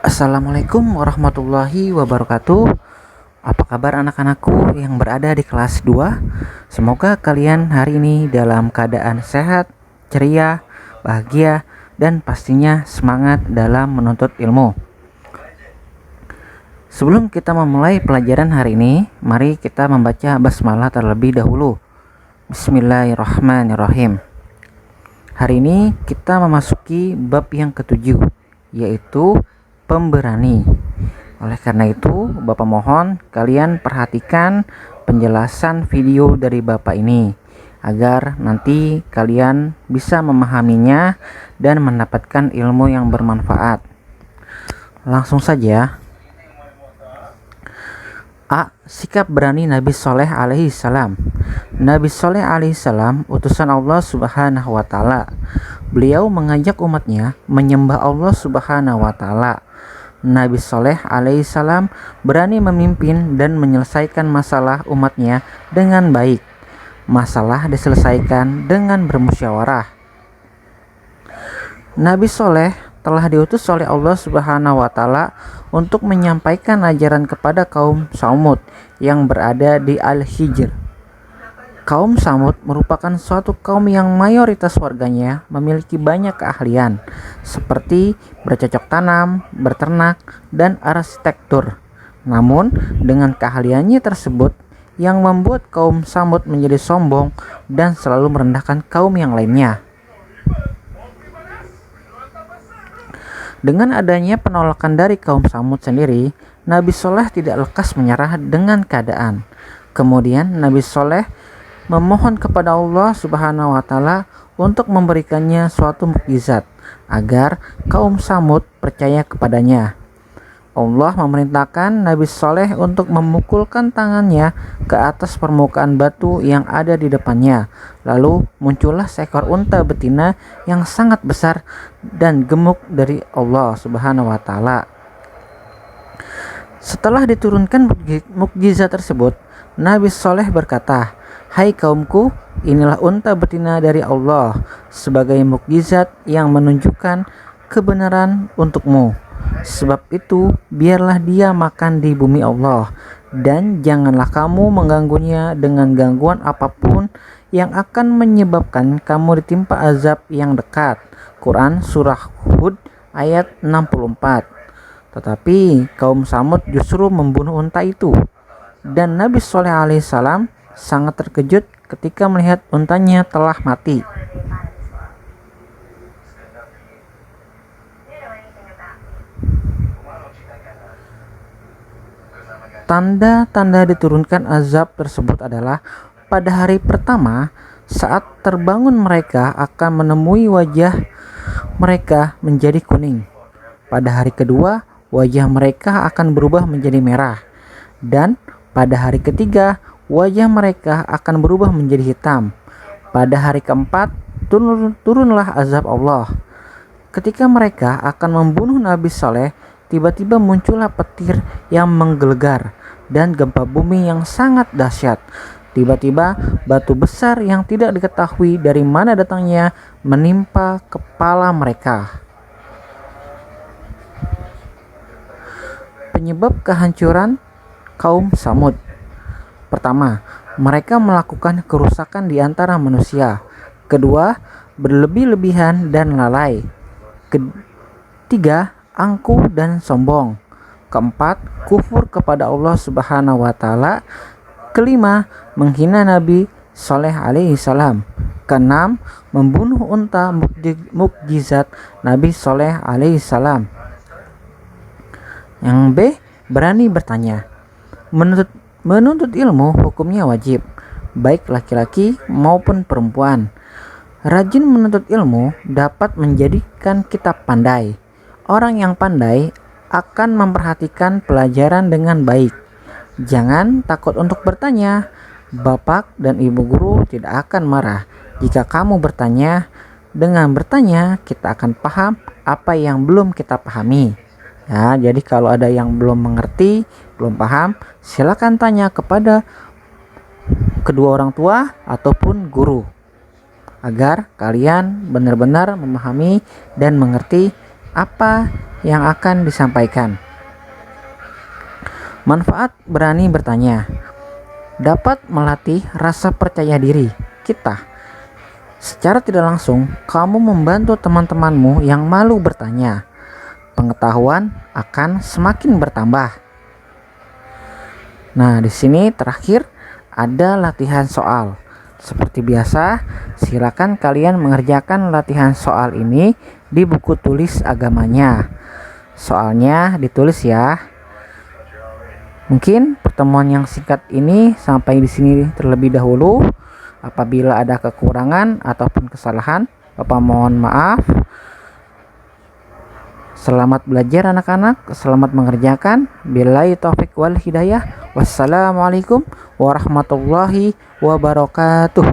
Assalamualaikum warahmatullahi wabarakatuh. Apa kabar anak-anakku yang berada di kelas 2? Semoga kalian hari ini dalam keadaan sehat, ceria, bahagia, dan pastinya semangat dalam menuntut ilmu. Sebelum kita memulai pelajaran hari ini, mari kita membaca basmalah terlebih dahulu. Bismillahirrahmanirrahim. Hari ini kita memasuki bab yang ketujuh, yaitu pemberani. Oleh karena itu, Bapak mohon kalian perhatikan penjelasan video dari Bapak ini agar nanti kalian bisa memahaminya dan mendapatkan ilmu yang bermanfaat. Langsung saja. A. Sikap berani Nabi Soleh alaihi salam. Nabi Soleh alaihi salam utusan Allah subhanahu wa ta'ala. Beliau mengajak umatnya menyembah Allah subhanahu wa ta'ala. Nabi Soleh alaihi salam berani memimpin dan menyelesaikan masalah umatnya dengan baik. Masalah diselesaikan dengan bermusyawarah. Nabi Soleh telah diutus oleh Allah subhanahu wa ta'ala untuk menyampaikan ajaran kepada kaum Samud yang berada di Al-Hijr. Kaum Samud merupakan suatu kaum yang mayoritas warganya memiliki banyak keahlian seperti bercocok tanam, berternak, dan arsitektur. Namun, dengan keahliannya tersebut yang membuat kaum Samud menjadi sombong dan selalu merendahkan kaum yang lainnya. Dengan adanya penolakan dari kaum Samud sendiri, Nabi Soleh tidak lekas menyerah dengan keadaan. Kemudian Nabi Soleh memohon kepada Allah subhanahu wa ta'ala untuk memberikannya suatu mukjizat agar kaum Samud percaya kepadanya. Allah memerintahkan Nabi Soleh untuk memukulkan tangannya ke atas permukaan batu yang ada di depannya. Lalu muncullah seekor unta betina yang sangat besar dan gemuk dari Allah subhanahu wa ta'ala. Setelah diturunkan mukjizat tersebut, Nabi Soleh berkata, "Hai kaumku, inilah unta betina dari Allah sebagai mukjizat yang menunjukkan kebenaran untukmu. Sebab itu, biarlah dia makan di bumi Allah, dan janganlah kamu mengganggunya dengan gangguan apapun yang akan menyebabkan kamu ditimpa azab yang dekat." Quran Surah Hud ayat 64. Tetapi kaum Samud justru membunuh unta itu, dan Nabi Soleh alaihissalam sangat terkejut ketika melihat untanya telah mati. Tanda-tanda diturunkan azab tersebut adalah pada hari pertama saat terbangun mereka akan menemui wajah mereka menjadi kuning. Pada hari kedua wajah mereka akan berubah menjadi merah, dan pada hari ketiga wajah mereka akan berubah menjadi hitam. Pada hari keempat turunlah azab Allah. Ketika mereka akan membunuh Nabi Soleh, tiba-tiba muncullah petir yang menggelegar dan gempa bumi yang sangat dahsyat. Tiba-tiba batu besar yang tidak diketahui dari mana datangnya menimpa kepala mereka. Penyebab kehancuran kaum Samud. Pertama, mereka melakukan kerusakan di antara manusia. Kedua, berlebih-lebihan dan lalai. Ketiga, angkuh dan sombong. Keempat, kufur kepada Allah subhanahu wa ta'ala. Kelima, menghina Nabi Soleh alaihi salam. Keenam, membunuh unta mukjizat Nabi Soleh alaihi salam. Yang B, berani bertanya. Menuntut ilmu hukumnya wajib, baik laki-laki maupun perempuan. Rajin menuntut ilmu dapat menjadikan kita pandai. Orang yang pandai akan memperhatikan pelajaran dengan baik. Jangan takut untuk bertanya. Bapak dan ibu guru tidak akan marah jika kamu bertanya. Dengan bertanya, kita akan paham apa yang belum kita pahami. Ya, jadi kalau ada yang belum mengerti, belum paham, silakan tanya kepada kedua orang tua ataupun guru agar kalian benar-benar memahami dan mengerti apa yang akan disampaikan. Manfaat berani bertanya dapat melatih rasa percaya diri kita. Secara tidak langsung, kamu membantu teman-temanmu yang malu bertanya. Pengetahuan akan semakin bertambah. Nah, di sini terakhir ada latihan soal. Seperti biasa, silakan kalian mengerjakan latihan soal ini di buku tulis agamanya. Soalnya ditulis ya. Mungkin pertemuan yang singkat ini sampai di sini terlebih dahulu. Apabila ada kekurangan ataupun kesalahan, Bapak mohon maaf. Selamat belajar anak-anak, selamat mengerjakan. Billahi taufik wal hidayah. Wassalamualaikum warahmatullahi wabarakatuh.